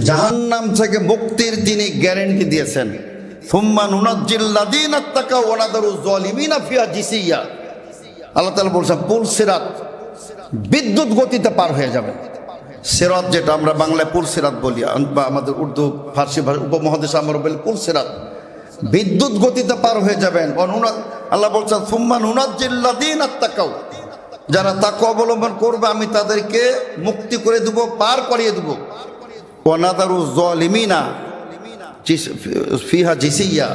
জাহান্নাম থেকে মুক্তির তিনি গ্যারান্টি দিয়েছেন। সুম্মা নুনাজ্জিল্লাযীনা তাকাউ ওয়া নাযারুজ জালিমিনা ফিহা জিসিয়া। আল্লাহ তাআলা বলেছেন পুল সিরাত বিদ্যুৎ গতিতে পার হয়ে যাবে। সিরাত যেটা আমরা বাংলায় পুল সিরাত বলি বা আমাদের উর্দু ফার্সি উপমহাদেশে আমরা বলি পুল সিরাত, বিদ্যুৎ গতিতে পার হয়ে যাবেন। আল্লাহ বলছেন সুম্মা নুনাজ্জিল্লাযীনা তাকাউ, যারা তাকওয়া অবলম্বন করবে আমি তাদেরকে মুক্তি করে দেব, পার করিয়ে দেব। ওয়া নাযারুজ জালিমিনা ফিহা জিসিয়া,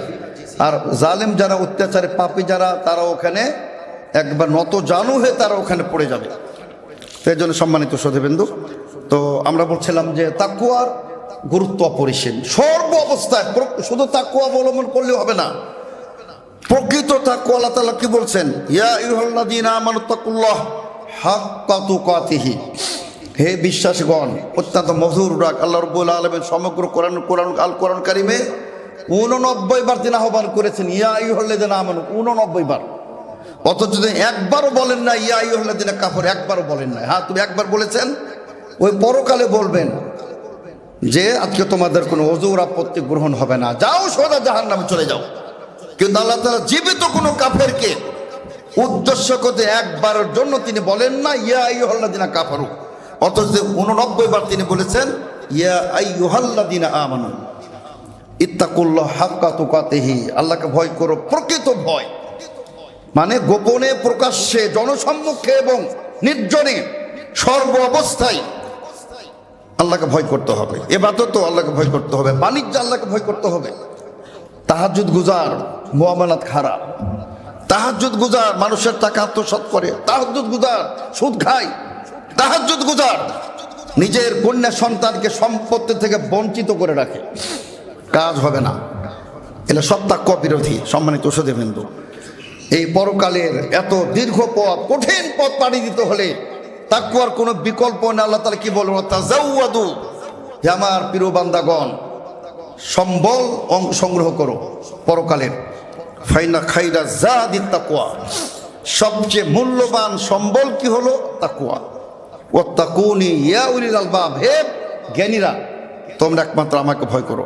আর জালেম যারা অত্যাচারে পাপী যারা তারা ওখানে একবার নত জানু হয়ে তারা ওখানে পড়ে যাবে। সেই জন্য সম্মানিত শ্রোতাবৃন্দ, তো আমরা বলছিলাম যে তাকওয়ার গুরুত্ব অপরিসীম। সর্ব অবস্থায় শুধু তাকওয়া অবলম্বন করলে হবে না, প্রকৃত তাকওয়া আল্লাহ তাআলা কি বলছেন, ইয়া আইয়ুহাল্লাযীনা আমানুত্তাকুল্লাহ হাক্কা তুকাতিহি, হে বিশ্বাসীগণ। অত্যন্ত মধুর ডাক আল্লাহ রাব্বুল আলামিন সমগ্র কোরআন কারিমে 89 বার তিনি আহ্বান করেছেন ইয়া আইয়ুহাল্লাযীনা আমানু, 89 বার। অথচ যদি একবারও বলেন না ইয়া আইয়ুহাল্লাযীনা কাফারু, একবারও বলেন না। হ্যাঁ, তুমি একবার বলেছেন, ওই পরকালে বলবেন যে আজকে তোমাদের কোনো ওযর আপত্তি গ্রহণ হবে না, যাও সোজা জাহান্নামে চলে যাও। কিন্তু আল্লাহ তাআলা জীবিত কোনো কাফেরকে উদ্দেশ্য করে একবারের জন্য তিনি বলেন না ইয়া আইয়ুহাল্লাযীনা কাফারু। অথচ 89 বার তিনি বলেছেন ইয়া আইয়ুহাল্লাযীনা আমানু ইত্তাকুল্লাহ হাক্কা তুকাতিহি, আল্লাহকে ভয় করো প্রকৃত ভয়। মানে গোপনে প্রকাশ্যে জনসম্মুখে এবং নির্জনে সর্ব অবস্থায় আল্লাহকে ভয় করতে হবে। ইবাদত আল্লাহকে ভয় করতে হবে, বাণিজ্য আল্লাহকে ভয় করতে হবে। তাহাজ্জুদ গুজার মুআমালাত খারাপ, তাহাজ্জুদ গুজার মানুষের টাকা আত্মসাৎ করে, তাহাজ্জুদ গুজার সুদ খায়, তাহাজ্জুদ গুজার নিজের কন্যা সন্তানকে সম্পত্তি থেকে বঞ্চিত করে রাখে, কাজ হবে না। এগুলো সব তাকওয়া বিরোধী। সম্মানিত শ্রোতাবৃন্দ, এই পরকালের এত দীর্ঘ পথ, কঠিন পথ পাড়ি দিতে হলে তাকওয়ার কোনো বিকল্প না। আল্লাহ তাআলা কি বলবেন, তাজাওয়াদু, হে আমার প্রিয় বান্দাগণ সম্বল সংগ্রহ করো পরকালের। ফাইনা খাইরা যাদিত তাকওয়া, সবচেয়ে মূল্যবান সম্বল কি হলো তাকওয়া। ওয়াত্তাকুনি ইয়া উলিল আলবাব, হে জ্ঞানীরা তোমরা একমাত্র আমাকে ভয় করো।